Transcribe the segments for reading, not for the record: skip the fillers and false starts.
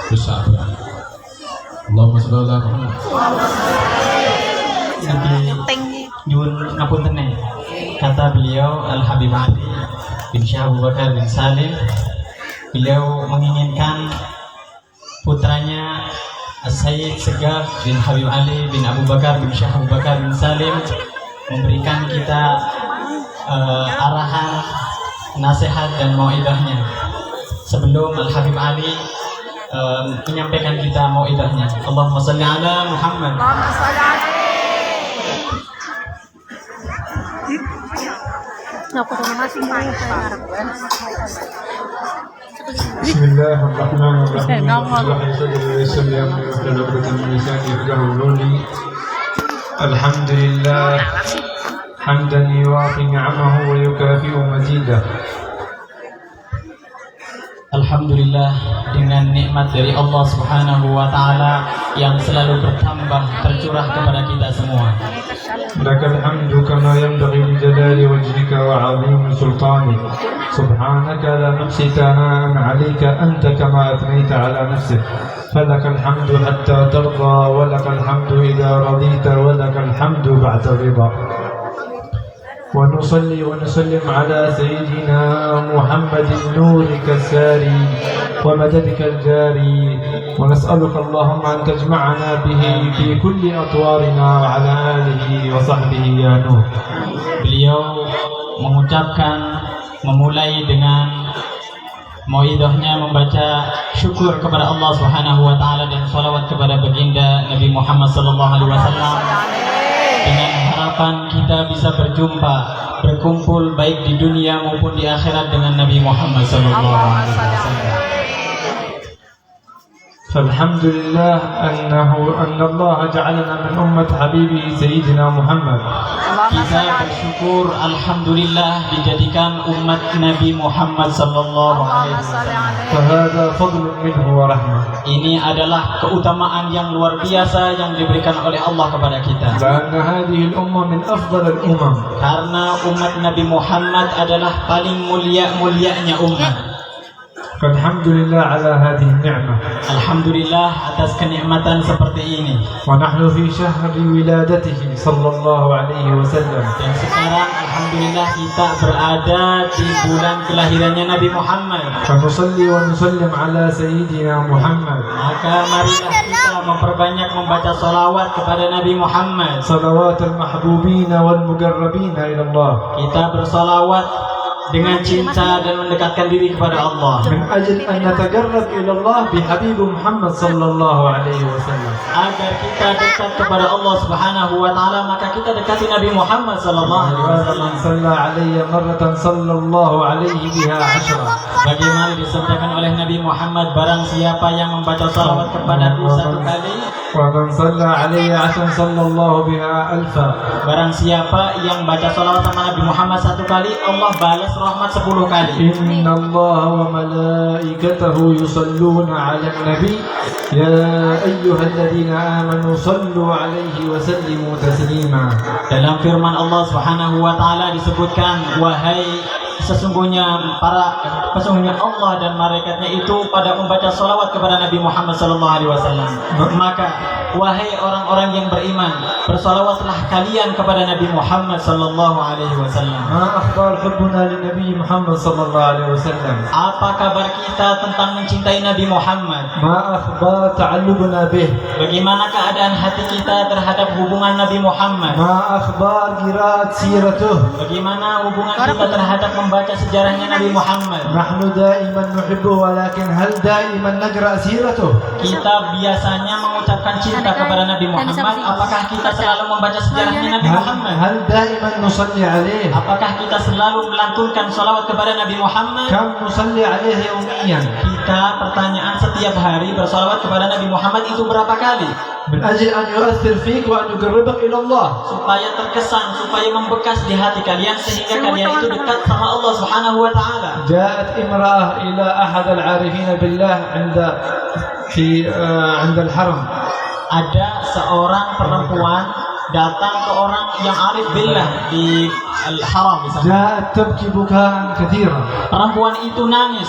bersabar. Allahumma sholli ala Muhammad. Nyuwun ngapunten nih. Kata beliau Al Habib Ali bin Syekh Abu Bakar bin Salim, beliau menginginkan putranya Sayyid Segaf bin Habib Ali bin Abu Bakar bin Syekh Abu Bakar bin Salim memberikan kita arahan, nasihat dan mauidahnya. Sebelum Al Habib Ali menyampaikan kita mauidahnya, Allahumma shalli ala Muhammad. Bismillahirrahmanirrahim. Alhamdulillah hamdan yuwafi ni'amahu wa yukafi'u mazidah. Alhamdulillah, dengan nikmat dari Allah Subhanahu wa Ta'ala yang selalu bertambah tercurah kepada kita semua. Lakal hamdu kama yanbaghi li jalali wajhika wa 'azimi sultanik. Subhanaka la nuhsi thana'an 'alayka anta kama athnayta 'ala nafsik. Falakal hamdu hatta tarda wa lakal hamdu idza radita wa lakal hamdu ba'da ridha. ونصلي ونسلم على سيدنا محمد نورك الساري ومددك الجاري ونسألك اللهم أن تجمعنا به في كل أطوارنا وعلى آله وصحبه يا نور. Beliau mengucapkan, memulai dengan mauidahnya membaca syukur kepada Allah Subhanahu wa Ta'ala dan salawat kepada baginda Nabi Muhammad sallallahu alaihi wasallam, dengan harapan kita bisa berjumpa, berkumpul baik di dunia maupun di akhirat dengan Nabi Muhammad sallallahu alaihi wasallam. فالحمد لله أن الله جعلنا من أمة حبيبه سيدنا محمد. Kita bersyukur, alhamdulillah, dijadikan umat Nabi Muhammad sallallahu alaihi wasallam. فهذا فضل منه ورحمة. Ini adalah keutamaan yang luar biasa yang diberikan oleh Allah kepada kita. لأن هذه الأمة من أفضل الأمم. Karena umat Nabi Muhammad adalah paling mulia-mulianya umat. فالحمد لله على هذه النعمة. Alhamdulillah atas kenikmatan seperti ini. ونحن في شهر ولادته صلى الله عليه وسلم. Dan sekarang alhamdulillah kita berada di bulan kelahirannya Nabi Muhammad. فنصلي ونسلم على سيدنا محمد. Maka marilah kita memperbanyak membaca salawat kepada Nabi Muhammad. صلوات المحبوبين والمقربين إلى الله. Kita bersalawat dengan cinta dan mendekatkan diri kepada Allah. من أجل أن نتقرب إلى الله بحبيب محمد صلى الله عليه وسلم. Agar kita dekat kepada Allah Subhanahu wa Ta'ala, maka kita dekati Nabi Muhammad sallallahu alaihi wasallam. من صلى علي مرة صلى الله عليه بها 10. Bagaimana disabdakan oleh Nabi Muhammad, barang siapa yang membaca salawat kepadaku satu kali, ومن صلى علي 10 صلى الله بها 1000. barang siapa yang baca salawat sama Nabi Muhammad satu kali, Allah balas rahmat 10 kali. إن الله وملائكته يصلون على النبي يا أيها الذين آمنوا صلوا عليه وسلموا تسليما. Dalam firman Allah Subhanahu wa Ta'ala disebutkan, sesungguhnya Allah dan malaikatnya itu pada membaca salawat kepada Nabi Muhammad sallallahu alaihi wasallam. Maka wahai orang-orang yang beriman, bersalawatlah kalian kepada Nabi Muhammad sallallahu alaihi wasallam. ما أخبار حبنا للنبي محمد صلى الله عليه وسلم؟ Apa kabar kita tentang mencintai Nabi Muhammad? ما أخبار تعلقنا به؟ Bagaimana keadaan hati kita terhadap hubungan Nabi Muhammad? ما أخبار قراءة سيرته؟ Bagaimana hubungan kita terhadap membaca sejarahnya Nabi Muhammad? نحن دائما نحبه ولكن هل دائما نقرأ سيرته؟ Kita biasanya mengucapkan cinta kepada Nabi Muhammad. Apakah kita selalu membaca sejarahnya Nabi Muhammad? هل دائما نصلي عليه؟ Apakah kita selalu melantunkan salawat kepada Nabi Muhammad? كم نصلي عليه يوميا؟ Kita pertanyaan setiap hari bersalawat kepada Nabi Muhammad itu berapa kali? من أجل أن يؤثر فيك وأن يقربك إلى الله. Supaya terkesan, supaya membekas di hati kalian sehingga kalian itu dekat sama Allah Subhanahu wa Ta'ala. جاءت امرأة إلى أحد العارفين بالله عند الحرم. Ada seorang perempuan datang ke orang yang arif billah di al-haram misalnya. جاءت تبكي بكاء كثيرا Perempuan itu nangis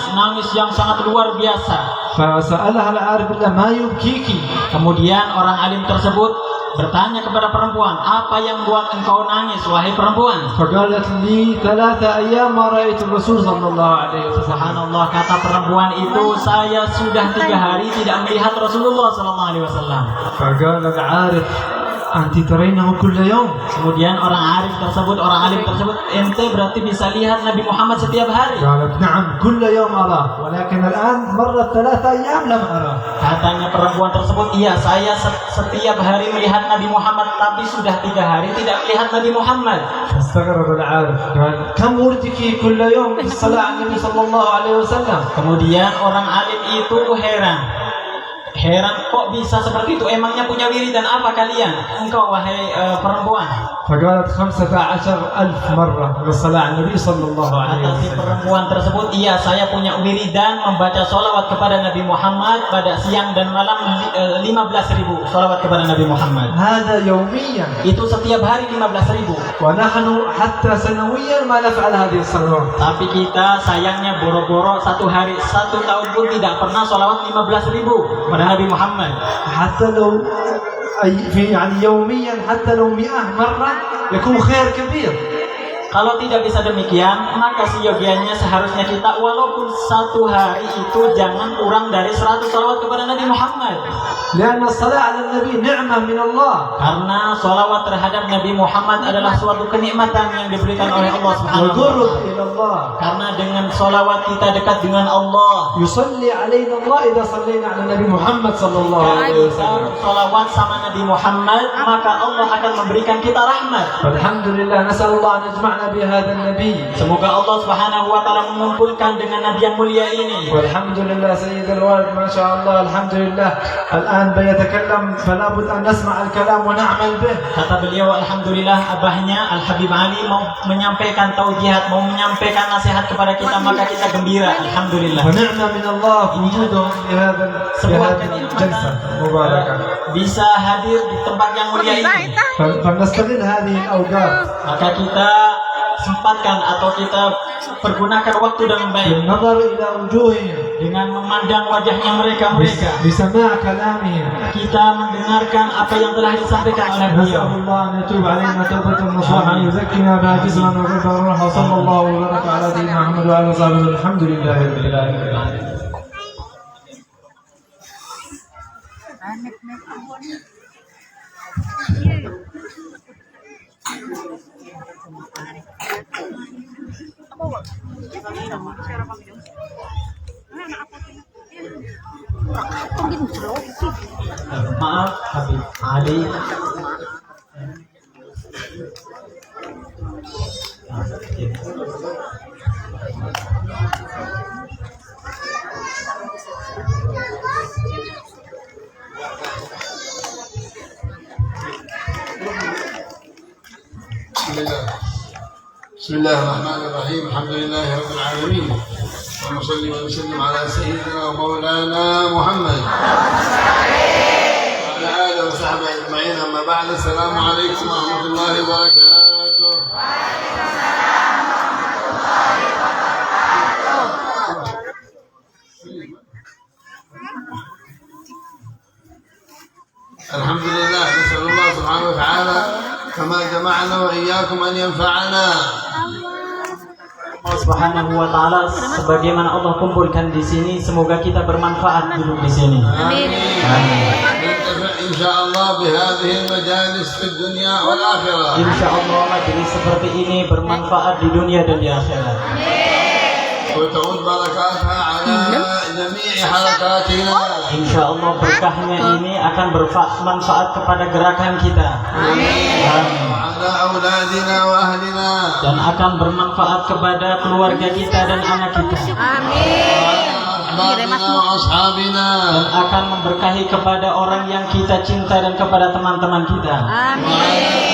yang sangat luar biasa. فسألها العارف بالله ما يبكيك؟ Kemudian orang alim tersebut bertanya kepada perempuan, apa yang buat engkau nangis wahai perempuan? فقالت لي 3 أيام ما رأيت الرسول صلى الله عليه وسلم. Subhanallah, kata perempuan itu, saya sudah 3 hari tidak melihat Rasulullah SAW. فقال العارف أنت ترينه كل يوم؟ Kemudian orang arif tersebut, orang alim tersebut, ente berarti bisa lihat Nabi Muhammad setiap hari? قالت نعم كل يوم أراه ولكن الآن مرت 3 أيام لم أراه. Katanya perempuan tersebut, iya saya setiap hari melihat Nabi Muhammad, tapi sudah 3 hari tidak melihat Nabi Muhammad. فاستغرب العارف قال كم وردك كل يوم في الصلاة على النبي صلى الله عليه وسلم؟ Kemudian orang alim itu heran kok bisa seperti itu, emangnya punya wiridan apa kalian, engkau wahai perempuan? فقالت 15,000 مرة بالصلاة على النبي صلى الله عليه Kata si وسلم. perempuan tersebut, iya saya punya wiridan membaca sholawat kepada Nabi Muhammad pada siang dan malam 15.000 sholawat kepada Nabi Muhammad. هذا يوميا Itu setiap hari 15.000. ونحن حتى سنويا ما نفعل هذه الصلوات. Tapi kita sayangnya boro-boro 1 tahun pun tidak pernah sholawat 15.000 pada Nabi Muhammad. حتى لو يعني يوميا حتى لو 100 مرة يكون خير كبير. Kalau tidak bisa demikian, maka seyogianya seharusnya kita walaupun 1 hari itu jangan kurang dari 100 salawat kepada Nabi Muhammad. لأن الصلاة على النبي نعمة من الله. Karena salawat terhadap Nabi Muhammad adalah suatu kenikmatan yang diberikan oleh Allah Subhanahu wa وقرب taala. إلى الله. Karena dengan salawat kita dekat dengan Allah. يصلي علينا الله إذا صلينا على النبي محمد صلى الله عليه Kalau kita وسلم. salawat sama Nabi Muhammad, maka Allah akan memberikan kita rahmat. فالحمد لله نسأل الله أن يجمعنا بهذا النبي. Semoga Allah Subhanahu wa taala mengumpulkan dengan Nabi yang mulia ini. والحمد لله سيد الوالد ما شاء الله الحمد لله الآن بيتكلم فلا بد أن نسمع الكلام ونعمل به. Kata beliau, alhamdulillah abahnya Al Habib Ali mau menyampaikan taujihat, mau menyampaikan nasihat kepada kita, maka kita gembira, alhamdulillah. ونعمة من الله وجودهم في هذا Sebuah الجلسة kenikmatan المباركة. bisa hadir di tempat yang mulia ini. فلنستغل هذه الأوقات Maka kita sempatkan atau kita pergunakan waktu dengan baik بالنظر إلى وجوههم dengan memandang wajahnya mereka. بسماع كلامهم. Kita mendengarkan apa yang telah disampaikan oleh beliau. نسأل الله أن يتوب علينا توبة نصوحا يزكينا بها جسما وقلبا وروحا. وصلى الله وبارك على سيدنا محمد وعلى آله وصحبه. الحمد لله رب العالمين. Maaf Habib Ali. بسم الله الرحمن الرحيم. الحمد لله رب العالمين، ونصلي ونسلم على سيدنا ومولانا محمد وعلى آله وصحبه أجمعين. أما بعد، السلام عليكم ورحمة الله وبركاته. الحمد لله، نسأل الله سبحانه وتعالى كما جمعنا وإياكم أن ينفعنا. Allah Subhanahu wa taala, sebagaimana Allah kumpulkan di sini, semoga kita bermanfaat duduk di sini. آمين. ننتفع إن شاء الله بهذه المجالس في الدنيا والآخرة. Insya Allah majelis seperti ini bermanfaat di dunia dan di akhirat. وتعود بركاتها على جميع حركاتنا. Insya Allah berkahnya ini akan bermanfaat kepada gerakan kita. Amin. وعلى أولادنا وأهلنا. Dan akan bermanfaat kepada keluarga kita dan anak kita. وعلى أحبابنا وأصحابنا. Dan akan memberkahi kepada orang yang kita cinta dan kepada teman-teman kita. وعلى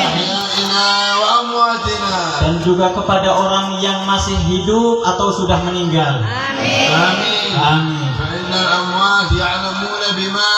أحيائنا وأمواتنا. Dan juga kepada orang yang masih hidup atau sudah meninggal. آمين. Amin. فإن الأموات يعلمون بما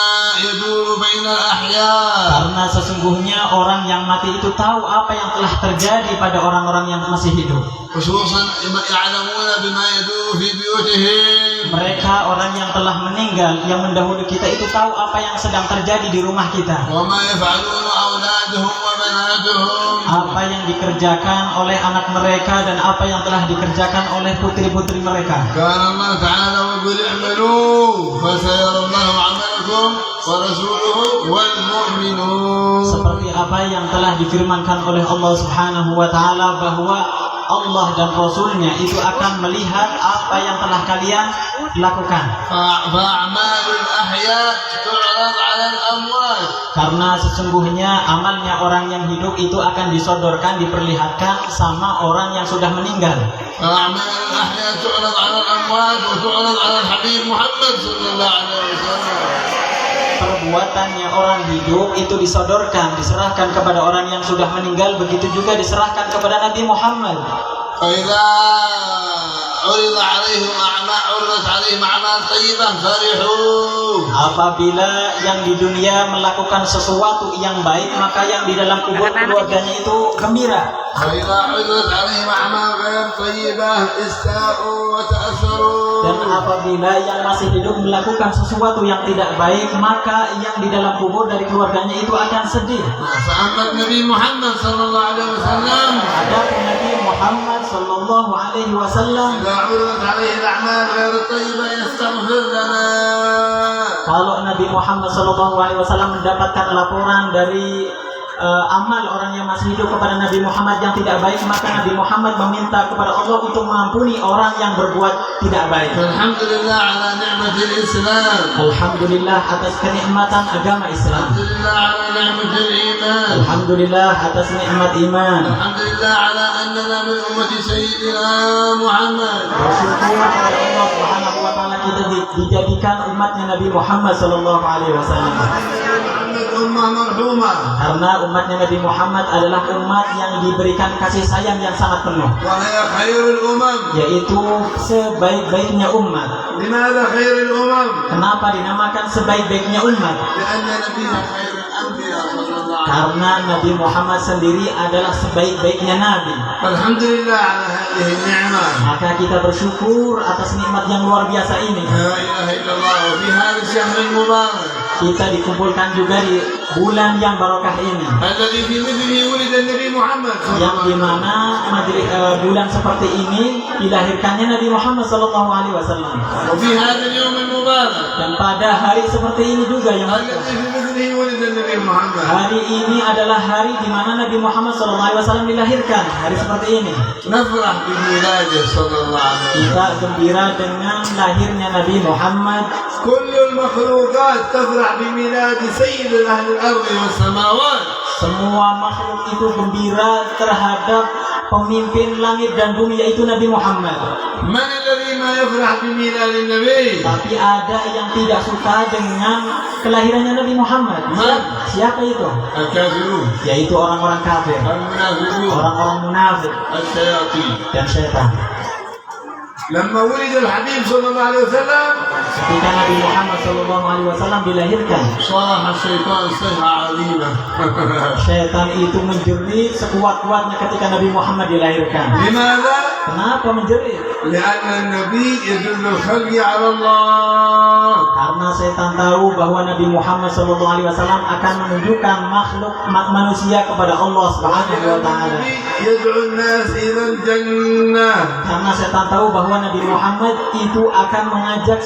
يدور بين الأحياء. Karena Karena sesungguhnya orang yang mati itu tahu apa yang telah terjadi pada orang-orang yang masih hidup. خصوصا يعلمون بما يدور في بيوتهم. Mereka orang yang telah meninggal yang mendahului kita itu tahu apa yang sedang terjadi di rumah kita. وما يفعلون أولادهم وبناتهم. Apa yang dikerjakan oleh anak mereka dan apa yang telah dikerjakan oleh putri-putri mereka. قال الله تعالى وقل اعملوا فسيرى الله عملكم ورسوله والمؤمنون. Seperti apa yang telah difirmankan oleh Allah Subhanahu wa taala bahwa Allah dan Rasulnya itu akan melihat apa yang telah kalian lakukan. فأعمال الأحياء تعرض على الأموات. Karena sesungguhnya amalnya orang yang hidup itu akan disodorkan, diperlihatkan sama orang yang sudah meninggal. فأعمال الأحياء تعرض على الأموات وتعرض على الحبيب محمد صلى الله عليه وسلم. Perbuatannya orang hidup itu disodorkan, diserahkan kepada orang yang sudah meninggal, begitu juga diserahkan kepada Nabi Muhammad. فإذا عرضت عليهم أعمال طيبة فرحوا. Apabila yang di dunia melakukan sesuatu yang baik, maka yang di dalam kubur keluarganya itu gembira. فإذا عرضت عليهم أعمال غير طيبة استاءوا وتأثروا. Dan apabila yang masih hidup melakukan sesuatu yang tidak baik, maka yang di dalam kubur dari keluarganya itu akan sedih. فأما النبي محمد صلى الله عليه وسلم Adapun Nabi Muhammad sallallahu alaihi wasallam, إذا عرضت عليه الأعمال غير الطيبة يستغفر لنا. kalau Nabi Muhammad sallallahu alaihi wasallam mendapatkan laporan dari amal orang yang masih hidup kepada Nabi Muhammad yang tidak baik, maka Nabi Muhammad meminta kepada Allah untuk mengampuni orang yang berbuat tidak baik. Alhamdulillah ala ni'matil Islam. Alhamdulillah atas kenikmatan agama Islam. Alhamdulillah ala ni'matil iman. Alhamdulillah atas nikmat iman. Alhamdulillah ala annana min ummati sayyidina Muhammad. Bersyukur kepada Allah Subhanahu wa taala kita dijadikan umatnya Nabi Muhammad sallallahu alaihi wasallam. Ummah marhumah. Karena umatnya Nabi Muhammad adalah umat yang diberikan kasih sayang yang sangat penuh. Wa hiya khairul umam. Yaitu sebaik-baiknya umat. Limadha khairul umam? Kenapa dinamakan sebaik-baiknya umat? Karena Nabinya khairul anbiya sallallahu alaihi. Karena Nabi Muhammad sendiri adalah sebaik-baiknya nabi. Alhamdulillah ala hadhihi ni'mah. Maka kita bersyukur atas nikmat yang luar biasa ini. La ilaha illallah wa fi hadha ash-shahr al-mubarak. Kita dikumpulkan juga di bulan yang barokah ini, alladhi fi mithlihi wulida Nabi Muhammad, yang dimana bulan seperti ini dilahirkannya Nabi Muhammad sallallahu alaihi wasallam. wa fi hadha al-yawm al-mubarak. Dan pada hari seperti ini juga yang alladhi fi mithlihi wulida Nabi Muhammad. hari ini adalah hari di mana Nabi Muhammad sallallahu alaihi wasallam dilahirkan. Hari seperti ini nafrah bi miladihi sallallahu alaihi. kita gembira dengan lahirnya Nabi Muhammad. Kullul makhluqat tafrah bi miladi sayyidil ahli al-ardi was samawat. Semua makhluk itu gembira terhadap pemimpin langit dan bumi, yaitu Nabi Muhammad. Man alladhi ma yafrah bi miladi nabi? Tapi ada yang tidak suka dengan kelahirannya Nabi Muhammad. Siapa itu? Al-kafirun. Yaitu orang-orang kafir, Al-munafiqun. orang-orang munafik Al-shayatin. dan syaitan. Lama wulid al-habib sallallahu alaihi wasallam, Ketika Nabi Muhammad sallallahu alaihi wasallam dilahirkan, صاح الشيطان صيحة عظيمة. syaitan itu menjerit sekuat-kuatnya ketika Nabi Muhammad dilahirkan. لماذا؟ Kenapa menjerit? لأن النبي يدل الخلق على الله. Karena syaitan tahu bahwa Nabi Muhammad sallallahu alaihi wasallam akan menunjukkan makhluk manusia kepada Allah Subhanahu wa taala. يدعو الناس إلى الجنة. Karena syaitan tahu bahwa Nabi Muhammad itu akan mengajak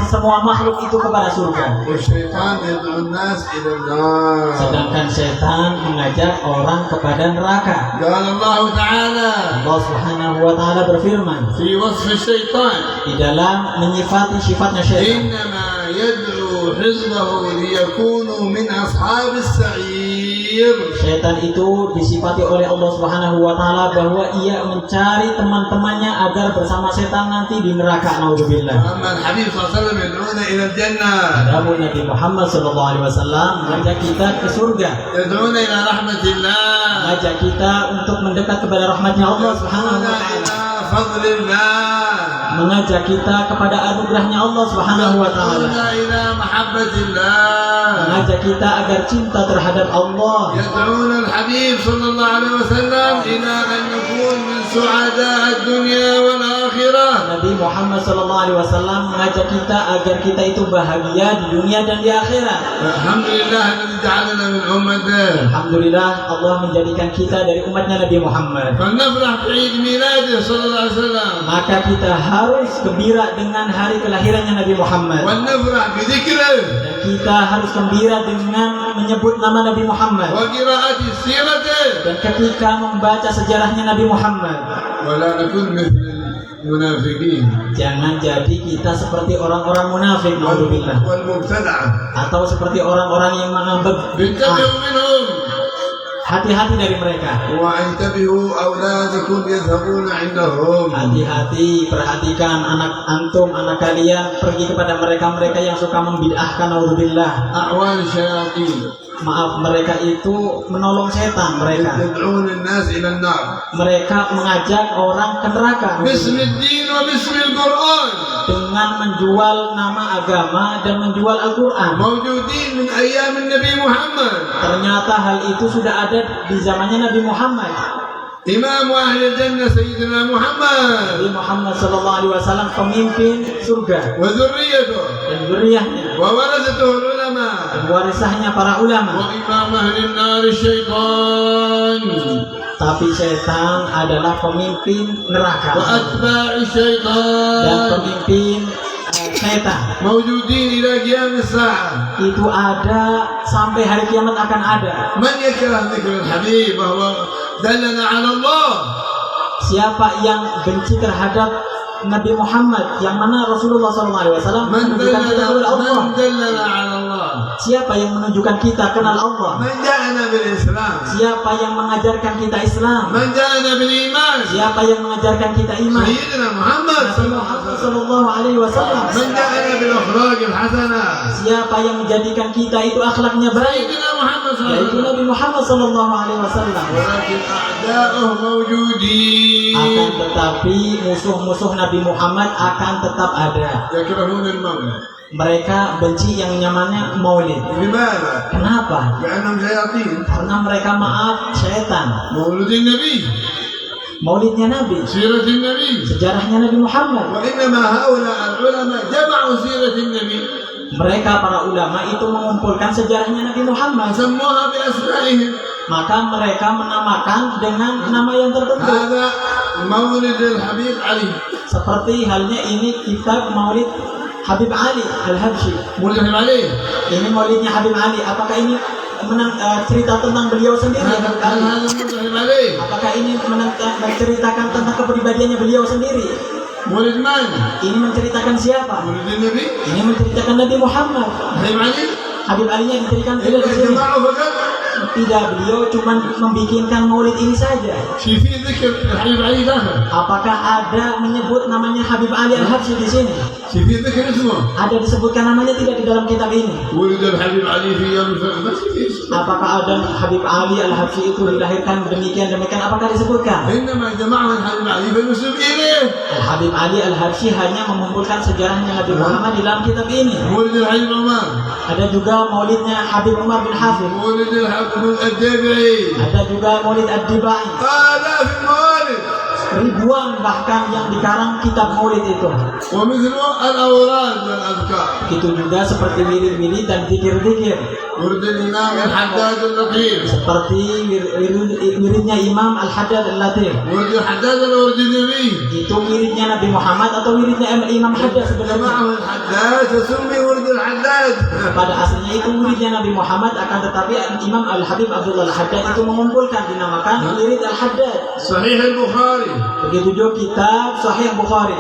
semua makhluk itu kepada surga. والشيطان يدعو الناس إلى النار. Sedangkan syaitan mengajak orang kepada neraka. قال الله تعالى Allah Subhanahu wa taala berfirman في وصف الشيطان di dalam menyifati sifatnya syaitan, إنما يدعو حزبه ليكونوا من أصحاب السعير. syaitan itu disifati oleh Allah Subhanahu wa taala bahwa ia mencari teman-temannya agar bersama setan nanti di neraka. Naudzubillah. أما الحبيب صلى الله عليه وسلم يدعونا إلى الجنة. Namun Nabi Muhammad sallallahu alaihi wasallam mengajak kita ke surga, يدعونا إلى رحمة الله. mengajak kita untuk mendekat kepada rahmatnya Allah Subhanahu wa يدعونا taala, إلى فضل الله. mengajak kita kepada anugerahnya Allah Subhanahu wa taala, يدعونا إلى محبة الله, mengajak kita agar cinta terhadap Allah, يدعونا الحبيب صلى الله عليه وسلم إلى أن نكون من سعداء الدنيا والآخرة. Nabi Muhammad SAW mengajak kita agar kita itu bahagia di dunia dan di akhirat. الحمد لله الذي جعلنا من أمته. Alhamdulillah Allah menjadikan kita dari umatnya Nabi Muhammad. فلنفرح بعيد ميلاده صلى الله عليه وسلم, Maka kita harus gembira dengan hari kelahirannya Nabi Muhammad. ولنفرح بذكره Dan kita harus gembira dengan menyebut nama Nabi Muhammad. وقراءة سيرته, Dan ketika membaca sejarahnya Nabi Muhammad, ولا نكون مثل المنافقين jangan jadi kita seperti orang-orang munafik, naudzubillah, والمبتدعة. atau seperti orang-orang yang mengambek. انتبهوا منهم Hati-hati dari mereka. وانتبهوا أولادكم يذهبون عندهم. Hati-hati, perhatikan anak antum, anak kalian pergi kepada mereka-mereka yang suka membid'ahkan, naudzubillah. أعوان الشياطين Maaf, mereka itu menolong setan mereka. يدعون الناس إلى النار Mereka mengajak orang ke neraka باسم الدين وباسم القرآن. dengan menjual nama agama dan menjual Al-Quran. موجودين من أيام النبي محمد. Ternyata hal itu sudah ada di zamannya Nabi Muhammad. إمام أهل الجنة سيدنا محمد Nabi Muhammad SAW pemimpin surga وذريته dan zuriyahnya وورثته العلماء dan warisahnya para ulama. وإمام أهل النار الشيطان Tapi setan adalah pemimpin neraka وأتباع dan الشيطان pemimpin setan. موجودين إلى قيام الساعة. Itu ada sampai hari kiamat akan ada. من يكره ذكر الحبيب وهو دلنا على الله. Siapa yang benci terhadap Nabi Muhammad yang mana Rasulullah SAW من menunjukkan kita kepada Allah? دلنا على الله. Siapa yang menunjukkan kita kenal Allah? من جاءنا بالإسلام. Siapa yang mengajarkan kita Islam? من جاءنا بالإيمان. Siapa yang mengajarkan kita iman? سيدنا محمد Nabi Muhammad Sallallahu Alaihi Wasallam. من جاءنا بالأخلاق الحسنة. Siapa yang menjadikan kita itu akhlaknya baik? سيدنا محمد صلى الله عليه Yaitu وسلم. Nabi Muhammad Sallallahu Alaihi Wasallam. ولكن أعداؤه موجودين Akan tetapi musuh-musuh Nabi Muhammad akan tetap ada. يكرهون المولد. Mereka benci yang namanya maulid. لماذا؟ Kenapa? لأنهم شياطين. Karena mereka maaf syaitan. مولد النبي، Maulidnya Nabi, سيرة النبي. sejarahnya Nabi Muhammad. وإنما هؤلاء العلماء جمعوا سيرة النبي Mereka para ulama itu mengumpulkan sejarahnya Nabi Muhammad. سموها بأسمائهم. Maka mereka menamakan dengan nama yang tertentu. هذا مولد الحبيب علي. Seperti halnya ini kitab Maulid Habib Ali Al-Habsyi. مولد الحبيب علي. Ini maulidnya Habib Ali. Apakah ini cerita tentang beliau sendiri? هل هذا مولد الحبيب علي؟ Apakah ini menceritakan tentang kepribadiannya beliau sendiri? مولد من؟ Ini menceritakan siapa? مولد النبي. Ini menceritakan Nabi Muhammad. الحبيب علي. Habib Ali-nya diberikan tidak di إلا sini. جمعوا فقط. Tidak, beliau cuma membikinkan maulid ini saja. في ذكر الحبيب علي داخل. Apakah ada menyebut namanya Habib Ali Al-Habsyi di sini? في ذكر اسمه. Ada disebutkan namanya tidak di dalam kitab ini? ولد الحبيب علي في يوم الفرح. بس في اسمه. Apakah ada Habib Ali Al-Habsyi itu dilahirkan demikian? Apakah disebutkan? إنما جمعه الحبيب علي فنسب إليه. Habib Ali Al-Habsyi hanya mengumpulkan sejarahnya Nabi Muhammad di dalam kitab ini. ولد الحبيب عمر. Ada juga maulidnya Habib Umar bin Hafid. ولد الدبعي. Ada juga maulid Ad-Dibai. آلاف الموالد. Ribuan bahkan yang dikarang kitab maulid itu. ومثل الأوراد والأذكار. Itu juga seperti wirid-wirid dan zikir-zikir. ورد الإمام الحداد اللطيف. Seperti wiridnya Imam Al-Haddad Al-Latif. ورد الحداد ولا ورد النبي؟ Itu wiridnya Nabi Muhammad atau wiridnya Imam Haddad sebenarnya? جمعه الحداد فسمي ورد الحداد. Pada aslinya itu wiridnya Nabi Muhammad, akan tetapi Imam Al-Habib Abdullah Al-Haddad itu mengumpulkan dinamakan wirid Al-Haddad. صحيح البخاري. Begitu juga kitab Sahih Bukhari.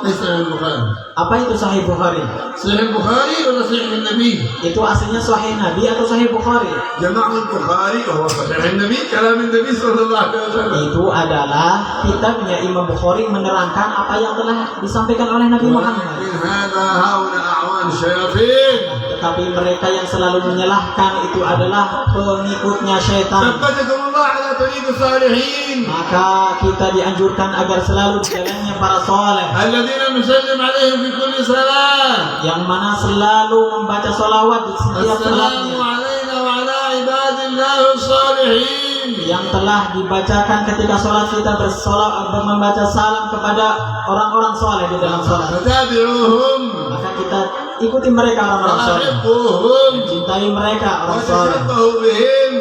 ليس صحيح البخاري. Apa itu Sahih Bukhari? صحيح البخاري ولا صحيح النبي؟ Itu aslinya Sahih Nabi atau Sahih Bukhari? جمعه البخاري وهو صحيح النبي كلام النبي صلى الله عليه وسلم. Itu adalah kitabnya Imam Bukhari menerangkan apa yang telah disampaikan oleh Nabi Muhammad. ولكن هذا هؤلاء أعوان الشياطين. Tetapi mereka yang selalu menyalahkan itu adalah pengikutnya syaitan. ثبتكم الله على طريق الصالحين maka kita dianjurkan agar selalu di jalannya para saleh الذين نسلم عليهم في كل صلاة yang mana selalu membaca sholawat di setiap السلام salatnya علينا وعلى عباد الله الصالحين yang telah dibacakan ketika sholat kita membaca salam kepada orang-orang soleh di dalam sholat. فتابعوهم Maka kita ikuti mereka orang-orang soleh, وأحبوهم cintai mereka orang soleh, وتشبهوا بهم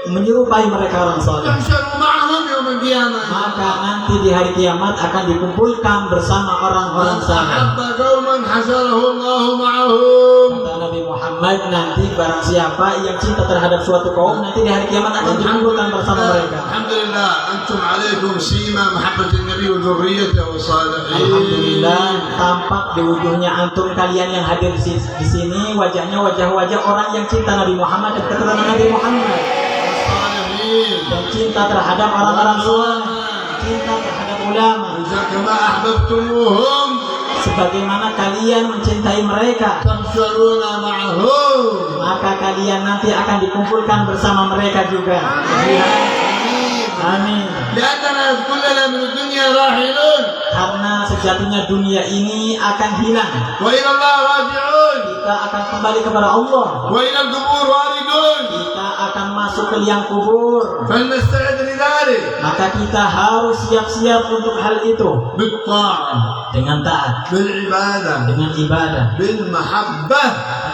menyerupai mereka orang soleh. تحشروا معهم يوم القيامة Maka nanti di hari kiamat akan dikumpulkan bersama orang-orang من soleh. أحب قوما حشره الله معهم Kata Nabi Muhammad, nanti barang siapa yang cinta terhadap suatu kaum, nanti di hari kiamat akan dikumpulkan bersama mereka. الحمد لله أنتم عليكم سيما محبة النبي وذريته والصالحين. Alhamdulillah, tampak di wujudnya antum kalian yang hadir di sini wajahnya wajah-wajah orang yang cinta Nabi Muhammad dan keturunan Nabi Muhammad والصالحين. dan cinta terhadap orang-orang soleh, cinta terhadap ulama. كما أحببتموهم Sebagaimana kalian mencintai mereka, تحشرون معهم. maka kalian nanti akan dikumpulkan bersama mereka juga. Amin. لأننا كلنا من الدنيا راحلون Karena sejatinya dunia ini akan hilang. وإلى الله راجعون Kita akan kembali kepada Allah. وإلى القبور واردون. Kita akan masuk ke liang kubur. فلنستعد لذلك Maka kita harus siap-siap untuk hal itu بالطاعة dengan taat, بالعبادة dengan ibadah, بالمحبة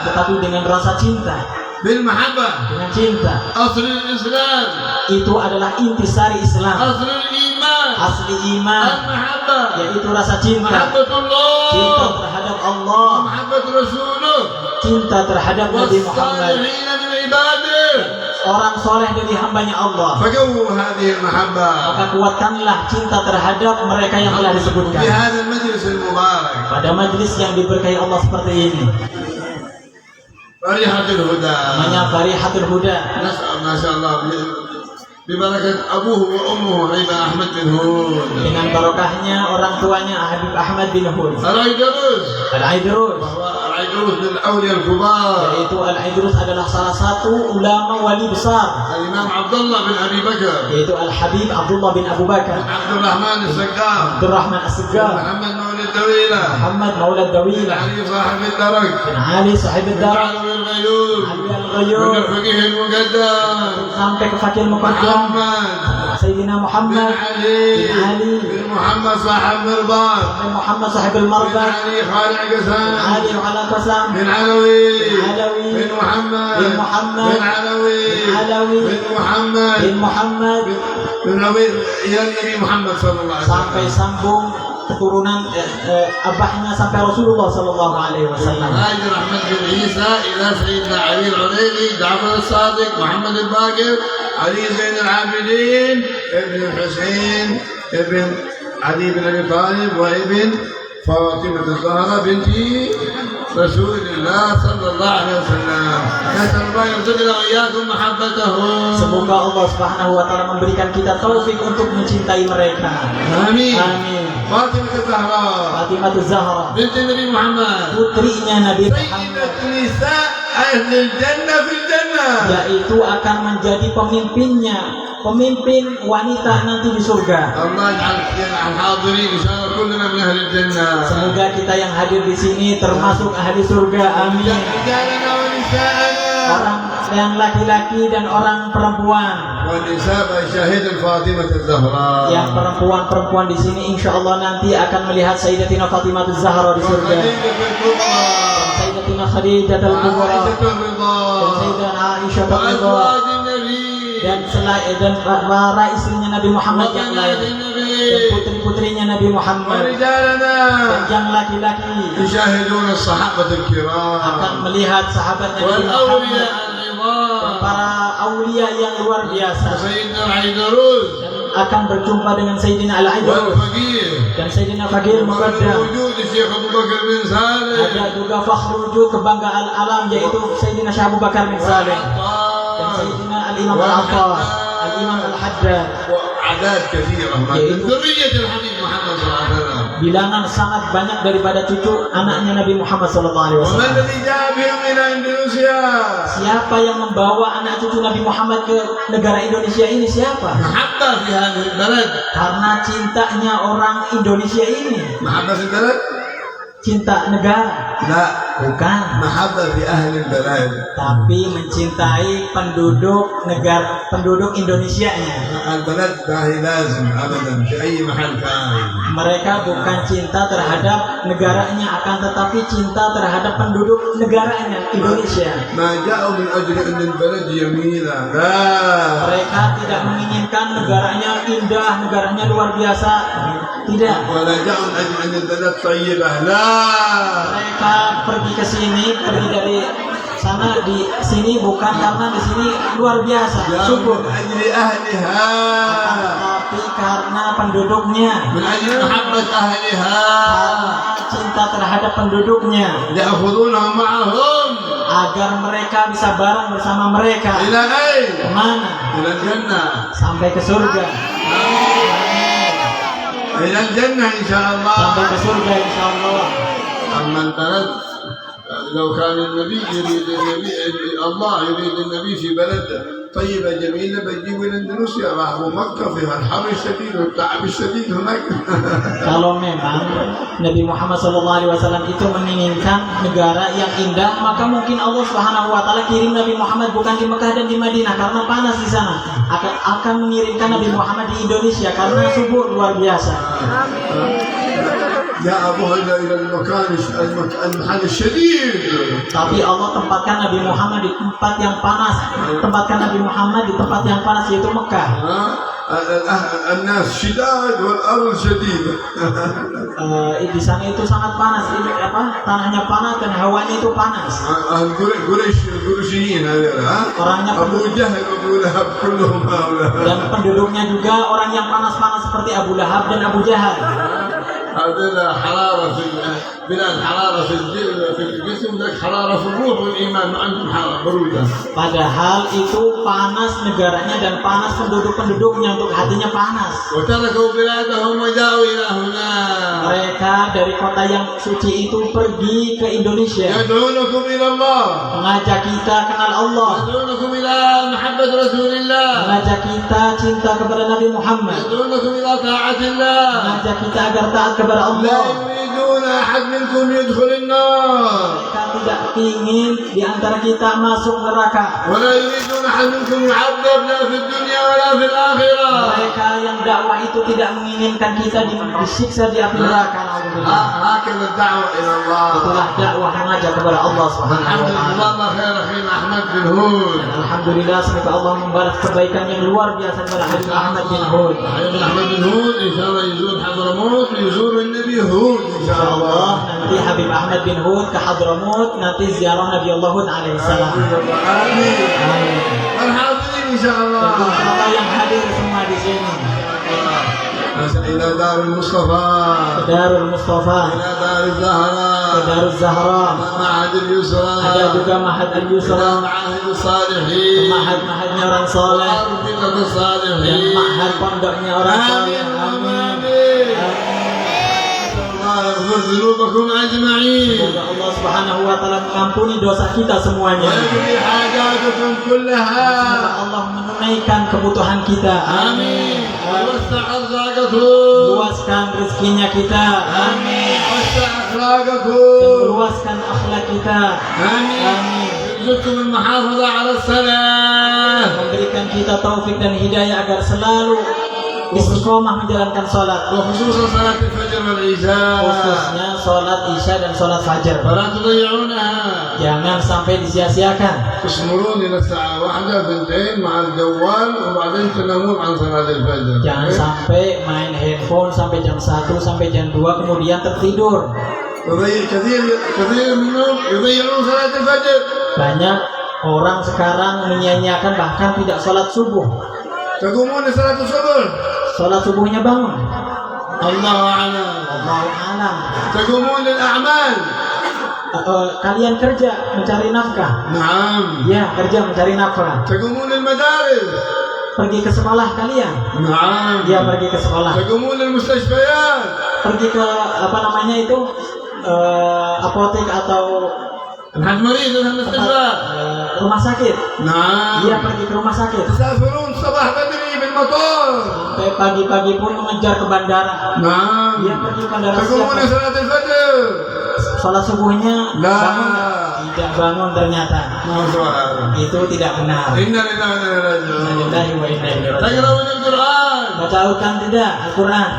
tetapi dengan rasa cinta, بالمحبة. dengan cinta. أصل الإسلام Itu adalah intisari Islam. أصل الإيمان Asli iman المحبة yaitu rasa cinta, محبة cinta الله terhadap Allah, ومحبة رسوله cinta terhadap Nabi Muhammad, والصالحين من عباده. orang soleh dari hambanya Allah. فقووا هذه المحبة Maka kuatkanlah cinta terhadap mereka yang telah في disebutkan هذا المجلس المبارك. pada majelis yang diberkahi Allah seperti ini. فرحة الهدى Namanya Farihatul Huda. نسأل ما شاء الله ببركة أبوه وأمه حبيب أحمد بن هود Dengan barokahnya orang tuanya Habib Ahmad bin Hud العيدروس Al-Aidrus, وهو العيدروس من الأولياء الكبار. yaitu Al-Aidrus adalah salah satu ulama wali besar, الإمام عبد الله بن أبي بكر yaitu Al-Habib Abdullah bin Abu Bakar, عبد الرحمن السقاف Abdurrahman As-Siggar, محمد مولد الدويلة Muhammad Maulad Dawila, علي صاحب الدرك bin Ali Sahib بن Ad-Dar, علوي الغيور Ali بن Al-Ghayyur, الفقيه المقدم sampai ke Fakir Muqaddam محمد Sayyidina بن Muhammad علي بن علي بن محمد صاحب مرباط bin Muhammad Sahib بن Al-Marbat, علي خالع قسام Ali Al-Qasam, بن علوي بن علوي بن محمد بن محمد بن علوي بن علوي بن محمد bin Muhammad, بن علوي إلى النبي محمد صلى الله عليه sampai وسلم. sambung keturunan abahnya sampai Rasulullah sallallahu alaihi wasallam. هاجر أحمد بن عيسى إلى سيدنا علي العليلي جعفر الصادق محمد الباقر علي زين العابدين ابن الحسين ابن علي بن أبي طالب وابن فاطمة الزهراء بنت رسول الله صلى الله عليه وسلم. نسأل الله يرزقنا وإياكم محبته. Semoga Allah Subhanahu wa taala memberikan kita taufik untuk mencintai mereka. آمين. Amin. فاطمة الزهراء Fatimah Zahra, بنت النبي محمد putrinya Nabi Muhammad, سيدة نساء أهل الجنة في الجنة. yaitu akan menjadi pemimpin wanita nanti di surga. الله يجعل الحاضرين إن شاء الله كلنا من أهل الجنة. Semoga kita yang hadir di sini termasuk ahli surga. Amin. رجالنا ونساءنا Orang yang laki-laki dan orang perempuan. والنساء شاهد فاطمة الزهراء. Yang perempuan-perempuan di sini insya Allah nanti akan melihat Sayyidatina Fatimah Zahra di surga, وخديجة الكبرى Sayyidatina Khadijah al-Kubra, وعائشة dan الرضا Sayyidatina Aisyah al-Ridha, وأزواج النبي dan para istrinya Nabi Muhammad yang وبنات lain, dan النبي putri-putrinya Nabi Muhammad, ورجالنا dan yang laki-laki يشاهدون الصحابة akan الكرام melihat sahabat Nabi Muhammad, والأولياء العظام para aulia yang luar biasa, سيدنا العيدروس dan akan berjumpa dengan Sayyidina Al-Aidrus والفقيه dan Sayyidina Fakir Muqaddam. وجود الشيخ أبو بكر بن صالح Ada juga fakhrul wujud, kebanggaan alam, yaitu Sayyidina Syekh Abu Bakar bin Saleh dan Sayyidina Al-Imam Al-Attas, Al-Imam Al-Haddad, وأعداد كثيرة من ذرية الحبيب محمد صلى الله عليه وسلم. bilangan sangat banyak daripada cucu anaknya Nabi Muhammad SAW. ومن الذي جاء بهم إلى إندونيسيا؟ Siapa yang membawa anak cucu Nabi Muhammad ke negara Indonesia ini? Siapa? محبة في هذه البلد. Karena cintanya orang Indonesia ini. محبة في البلد؟ Cinta negara? لا، Bukan. محبة في أهل البلد. Tapi mencintai penduduk negara, penduduk Indonesianya. البلد ما هي لازم أبدا في أي محل كان. Mereka bukan cinta terhadap negaranya, akan tetapi cinta terhadap penduduk negaranya, Indonesia. ما جاءوا من أجل أن البلد جميلة، لا. Mereka tidak menginginkan negaranya indah, negaranya luar biasa. Tidak. ولا جاءوا من أجل أن البلد طيبة، لا. Mereka pergi ke sini, pergi dari sana di sini bukan karena di sini luar biasa, جاءوا syukur. من أجل أهلها، Tapi karena penduduknya, من أجل محبة أهلها، karena cinta terhadap penduduknya, يأخذونهم معهم agar mereka bisa bareng bersama mereka. إلى أين؟ Kemana? إلى الجنة. Sampai ke surga. إلى الجنة إن شاء Sampai الله. ke surga insya Allah. أما البلد لو كان النبي يريد الله يريد النبي في بلد طيبة جميلة بيجيب إلى إندونيسيا، راحوا مكة فيها الحر الشديد والتعب الشديد هناك. Kalau memang Nabi Muhammad SAW itu menginginkan negara yang indah, maka mungkin Allah Subhanahu Wa Taala kirim Nabi Muhammad bukan di Mekah dan di Madinah karena panas di sana. Akan mengirimkan Nabi Muhammad di Indonesia karena subur luar biasa. يا أبوها إلى المكان المحل الشديد. Tapi Allah tempatkan Nabi Muhammad di tempat yang panas. Tempatkan Nabi Muhammad di tempat yang panas, yaitu Mekah. الناس شداد والأرض شديدة. Di sana itu sangat panas. Ini tanahnya panas dan hawanya itu panas. القريشيين هذول، Orangnya أبو جهل وأبو لهب كلهم هؤلاء. dan penduduknya juga orang yang panas-panas seperti Abu Lahab dan Abu Jahal. هذول حرارة في بلاد، حرارة في الجسم، لك حرارة في الروح والإيمان، ما عندهم حرارة برودة. Padahal itu panas negaranya dan panas penduduknya, untuk hatinya panas. وتركوا بلادهم وجاءوا إلى هنا. Mereka dari kota yang suci itu pergi ke Indonesia, يدعونكم إلى الله، mengajak kita kenal Allah, يدعونكم إلى محبة رسول الله، mengajak kita cinta kepada Nabi Muhammad, يدعونكم إلى طاعة الله. mengajak kita agar taat kepada لا Allah. يريدون أحد منكم يدخل النار، Mereka tidak ingin di antara kita masuk neraka. ولا يريدون أحد منكم يعذب لا في الدنيا ولا في الآخرة. Mereka yang dakwah itu tidak menginginkan kita disiksa di api neraka. Alhamdulillah. هكذا الدعوة إلى الله. Itulah dakwah mengajak kepada Allah Subhanahu الحمد wa لله، taala. الله خير أخينا أحمد بن هود. Alhamdulillah, semoga Allah membalas kebaikan yang luar biasa kepada Habib Ahmad bin Hud. حبيب أحمد بن هود إن شاء الله يزور حضرموت ويزور النبي هود إن شاء Insyaallah الله. nanti Habib Ahmad bin Hud ke Hadramut, nanti ziarah Nabi Allah Hud alaihissalam. آمين. Amin. والحاضرين إن شاء Dan الله. insyaallah yang hadir semua di sini. إلى دار المصطفى، Ke Darul Mustafa, إلى دار ke الزهراء، Darul Zahra, معهد اليسرى، ada juga Mahad إلى Al-Yusra, معاهد الصالحين، mahad-mahadnya orang soleh, وأرض dan الصالحين. mahad pondoknya orang soleh. آمين. Amin. الله يغفر ذنوبكم أجمعين Semoga Allah Subhanahu wa taala mengampuni dosa kita semuanya. ويقضي حاجاتكم Semoga كلها. Allah menunaikan kebutuhan kita. آمين. ويوسع أرزاقكم، Luaskan rezekinya kita. آمين. ويوسع Dan أخلاقكم، meluaskan akhlak kita. آمين. Amin. يرزقكم المحافظة على الصلاة، Memberikan kita taufik dan hidayah agar selalu istiqomah menjalankan sholat, وخصوصا صلاة الفجر والعشاء، khususnya sholat isya dan sholat fajar. فلا تضيعونها. Jangan sampai disia-siakan. تسمرون إلى الساعة 1 2 مع الجوال وبعدين تنامون عن صلاة الفجر. Jangan sampai main handphone sampai jam 1 sampai jam 2 kemudian tertidur. كثير منهم يضيعون صلاة الفجر. Banyak orang sekarang menyia-nyiakan bahkan tidak sholat subuh. تقومون لصلاة الصبح، Sholat subuhnya bangun. الله أعلم. Allahu a'lam. تقومون للأعمال، Kalian kerja mencari nafkah. نعم. Ya, kerja mencari nafkah. تقومون للمدارس، pergi ke sekolah kalian. نعم. Dia pergi ke sekolah. تقومون المستشفيات. Pergi ke apa namanya itu apotek atau الحج مريض في المستشفى. rumah sakit. نعم. Dia pergi ke rumah sakit. تسافرون الصباح بدري بالمطار. Sampai pagi-pagi pun mengejar ke bandara. نعم. Dia pergi ke bandara تقومون siang. صلاة الفجر. Sholat subuhnya لا. bangun nggak? Tidak bangun ternyata. ما هو هذا. Itu tidak benar. إنا لله وإنا إليه راجعون. Innalillahi wa inna ilaihi raji'un. تقرؤون القرآن. Baca Al-Quran tidak? Al-Quran.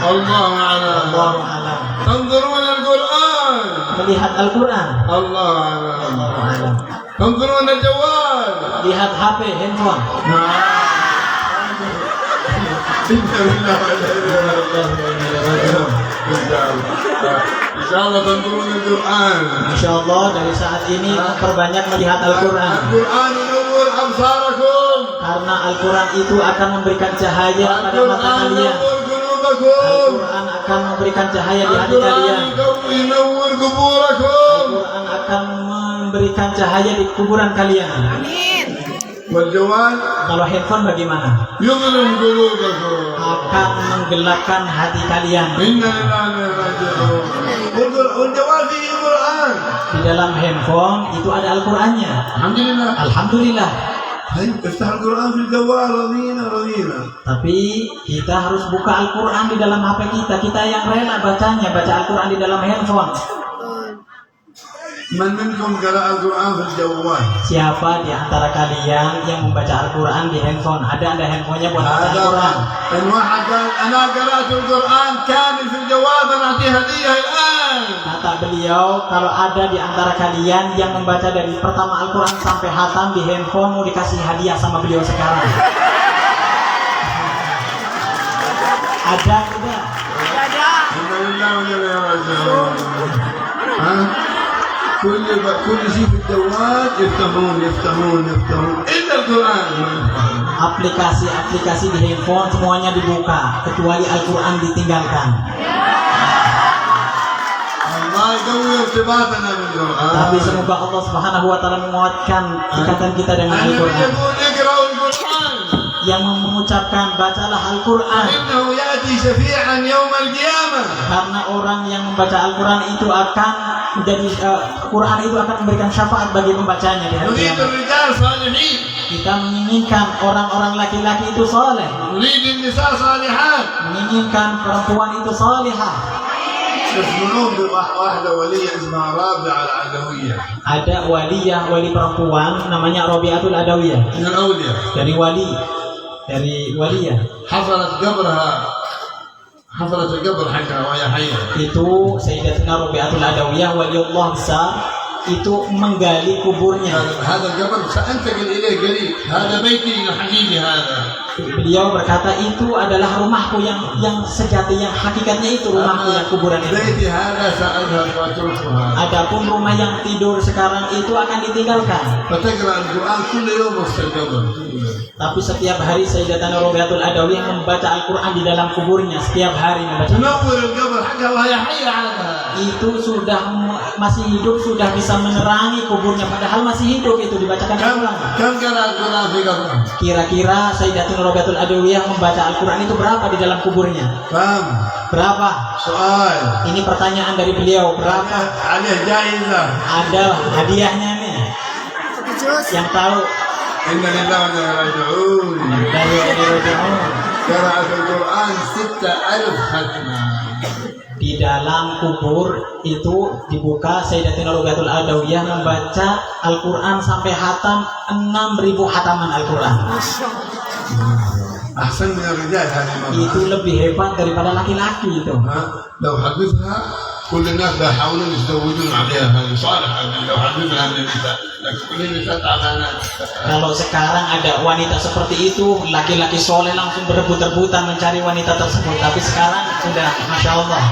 الله أعلم. Allahu a'lam. تنظرون القرآن. Melihat Al-Quran. الله أعلم. Allahu a'lam. تنظرون الجوال. Lihat HP, handphone. نعم. إنا لله وإنا إليه راجعون. إن شاء الله تنظرون القرآن. Insya Allah dari saat ini perbanyak melihat Al-Quran. القرآن ينور أبصاركم. Karena Al-Quran itu akan memberikan cahaya pada mata القرآن kalian. ينور قلوبكم. Al-Quran akan memberikan cahaya di hati kalian. القرآن ينور قبوركم. Al-Quran akan memberikan cahaya di kuburan kalian. والجوال Kalau handphone bagaimana? يظلم قلوبكم. Akan menggelapkan hati kalian. إنا لله وإنا راجعون. والجوال فيه قرآن. Di dalam handphone itu ada Al-Qurannya. الحمد لله. Alhamdulillah. طيب افتح القرآن في الجوال. رضينا. Tapi kita harus buka Al-Quran di dalam HP kita. Kita yang rela bacanya, baca Al-Quran di dalam handphone. من منكم قرأ القرآن في الجوال؟ Siapa di antara kalian yang membaca Al-Quran di handphone? Ada handphonenya buat baca Al-Quran? إن واحد قال أنا قرأت القرآن كامل في الجوال بنعطيه هدية الآن. Kata beliau, kalau ada di antara kalian yang membaca dari pertama Al-Quran sampai hatam di handphone, mau dikasih hadiah sama beliau sekarang. Ada tidak? إنا لله وإنا إليه راجعون. ها؟ كل شيء في الجوال يفتحون إلا القرآن. Aplikasi-aplikasi di handphone semuanya dibuka, kecuali Al-Quran ditinggalkan. الله يقوي ارتباطنا بالقرآن. Tapi semoga Allah Subhanahu wa taala menguatkan ikatan kita dengan النبي Al-Quran. يقول اقرأوا القرآن. Yang mengucapkan bacalah Al-Quran. إنه يأتي شفيعا يوم القيامة. Karena orang yang membaca Al-Quran itu akan menjadi Quran itu akan memberikan syafaat bagi pembacanya di hari نريد kiamat. الرجال صالحين. Kita menginginkan orang-orang laki-laki itu saleh, نريد النساء صالحات. menginginkan perempuan itu salihah. يسمعون بواحدة ولية اسمها رابعة العدوية. Ada wali perempuan namanya Rabi'atul Adawiyah, من الأولياء. dari waliyah. حفرت القبر حقها وهي حية. Itu Sayyidatina Rabi'atul Adawiyah waliullah besar itu menggali kuburnya. هذا القبر سأنتقل إليه قريب. هذا بيتي الحقيقي هذا. Beliau berkata itu adalah rumahku yang sejati, yang hakikatnya itu rumahku yang kuburan itu. بيتي هذا سأذهب وأتركها. Adapun rumah yang tidur sekarang itu akan ditinggalkan. فتقرأ القرآن كل يوم وسط القبر. Tapi setiap hari Sayyidatina Rabi'atul Adawiyah membaca Al-Quran di dalam kuburnya, setiap hari membaca. تنور القبر حقها وهي حية عنها. Itu sudah masih hidup, sudah bisa menerangi kuburnya, padahal masih hidup itu dibacakan ulang. كم قرأ القرآن في قبره؟ Kira-kira Sayyidatina Rabi'atul Adawiyah membaca Al-Quran itu berapa di dalam kuburnya? كم؟ Berapa? سؤال. Ini pertanyaan dari beliau. Berapa? عليه جائزة. Ada hadiahnya nih. Yang tahu إن لله وإنا راجعون. dari Rabi'un. قرأت القرآن 6000 ختمة. Di dalam kubur itu dibuka, Sayyidatina Rabi'atul Adawiyah membaca Al-Quran sampai hatam 6.000 hataman Al-Quran. أحسن من الرجال هذه Itu المرة. lebih hebat daripada laki-laki itu. لو حدثها كل الناس لا يحاولون يتزوجون عليها. هذه صالحة لو حدثها من النساء. لكن كل النساء تعبانات. Kalau sekarang ada wanita seperti itu, laki-laki soleh langsung berebut-rebutan mencari wanita tersebut. Tapi sekarang sudah, Masya Allah.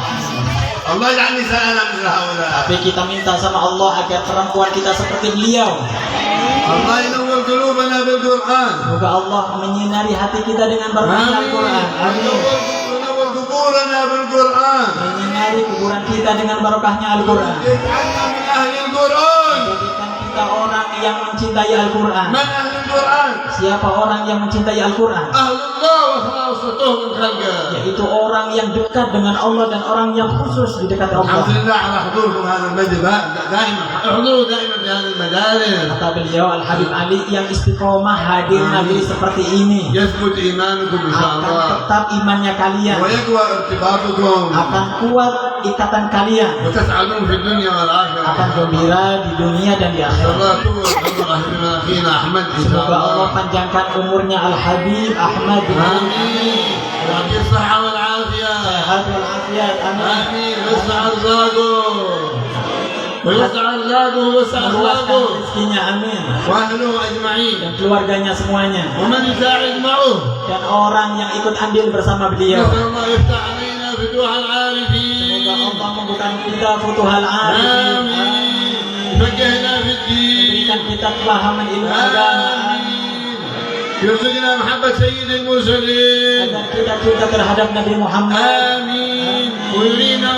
الله يجعل نساءنا مثل هؤلاء. Tapi kita minta sama Allah agar perempuan kita seperti beliau. الله ينور قلوبنا بالقرآن. Semoga Allah menyinari hati kita dengan berkah Al-Quran. Amin. ينور قبورنا بالقرآن. Menyinari kuburan kita dengan barokahnya Al-Quran. يجعلنا من أهل القرآن. Jadikan kita orang yang mencintai Al-Quran. من أهل القرآن Siapa orang yang mencintai Al-Quran? أهل الله وخاصته من خلقه. Yaitu orang yang dekat dengan Allah dan orang yang khusus di dekat Allah. الحمد لله على حضوركم هذا المجلس دائما حضوروا دائما في هذه المجالس. Kata beliau Al-Habib Ali, yang istiqomah hadir majlis seperti ini يثبت إيمانكم إن شاء akan الله tetap imannya kalian, ويقوى ارتباطكم akan kuat ikatan kalian, وتسعدون في الدنيا akan والآخرة. gembira di dunia dan di akhirat. الله طول عمر أخينا أحمد إن شاء Semoga Allah الله. panjangkan umurnya Al-Habib Ahmad bin Ali. آمين. ويعطيه الصحة والعافية. Sehat walafiat. Amin. آمين. ويوسع أرزاقه ويوسع أرزاقه ويوسع Meluaskan أخلاقه rezekinya. Amin. وأهله أجمعين Dan keluarganya semuanya. ومن يساعد معه. Dan orang yang ikut andil bersama beliau. نسأل الله يفتح علينا فتوح Semoga العارفين. Allah membukakan kita futuhal arifin. آمين. فقهنا في الدين. Berikan kita kepahaman ilmu agama. آمين. يرزقنا محبة سيد المرسلين. Agar kita cinta terhadap Nabi Muhammad. آمين. ويرينا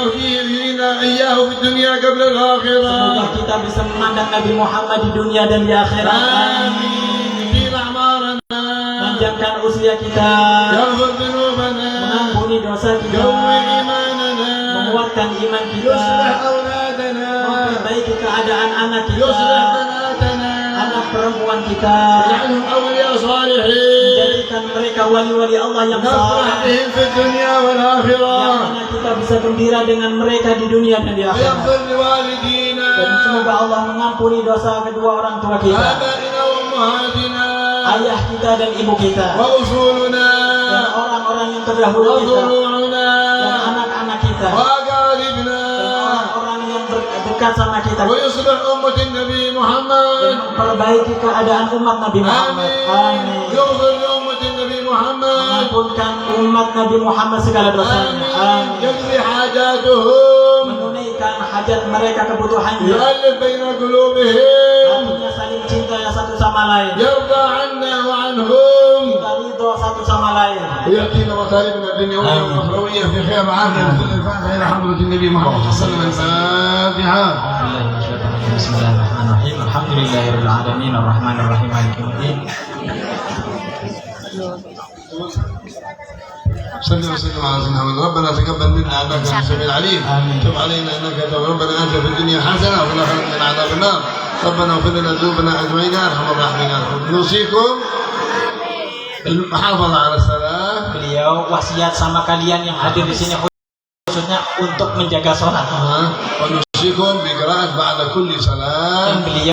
إياه في الدنيا قبل Semoga الآخرة. kita bisa memandang Nabi Muhammad di dunia dan di akhirat. آمين. يطيل أعمارنا. Panjangkan usia kita. يغفر ذنوبنا. Mengampuni dosa kita. يقوي إيماننا. Menguatkan iman kita. يصلح أولادنا. Memperbaiki keadaan anak kita. يصلح بناتنا. Anak perempuan kita. يجعلهم أولياء صالحين. Menjadikan mereka wali-wali Allah yang نفرح saleh. بهم في الدنيا Yang والآخرة. mana kita bisa gembira dengan mereka di dunia dan di akhirat. ويغفر لوالدينا. Dan semoga Allah mengampuni dosa kedua orang tua kita, آبائنا وأمهاتنا. ayah kita dan ibu kita, وأصولنا. dan orang-orang yang terdahulu kita, وضروعنا. dan anak-anak kita, وأقاربنا. dan orang-orang yang dekat sama kita, ويصلح أمة النبي dan محمد. memperbaiki keadaan umat Nabi Muhammad. آمين. Amin. يغفر لأمة النبي محمد. Mengampunkan umat Nabi Muhammad segala dosanya. آمين. Amin. يقضي حاجاتهم. Menunaikan hajat mereka, kebutuhannya. يؤلف بين قلوبهم. Hatinya saling cinta ya satu sama lain. يرضى عنا وعنهم. Kita ridho satu sama lain. ويأتينا مطالبنا الدنيوية آمين. والأخروية في خير وعافية. الفاتحة إلى حضرة النبي محمد صلى الله عليه وسلم. الفاتحة. Bismillahirrahmanirrahim. Alhamdulillahirabbil alamin arrahmanir rahim maliki yaumiddin. صلى وسلم على سيدنا محمد. ربنا تقبل منا انك انت السميع العليم. تب علينا انك انت ربنا انت في الدنيا حسنه وفي الاخره من عذاب النار. ربنا اغفر لنا ذنوبنا اجمعين يا ارحم الراحمين. نوصيكم المحافظه على الصلاه. Beliau wasiat sama kalian yang hadir di sini khususnya untuk menjaga sholat. ونوصيكم بقراءه بعد كل Dan صلاه beliau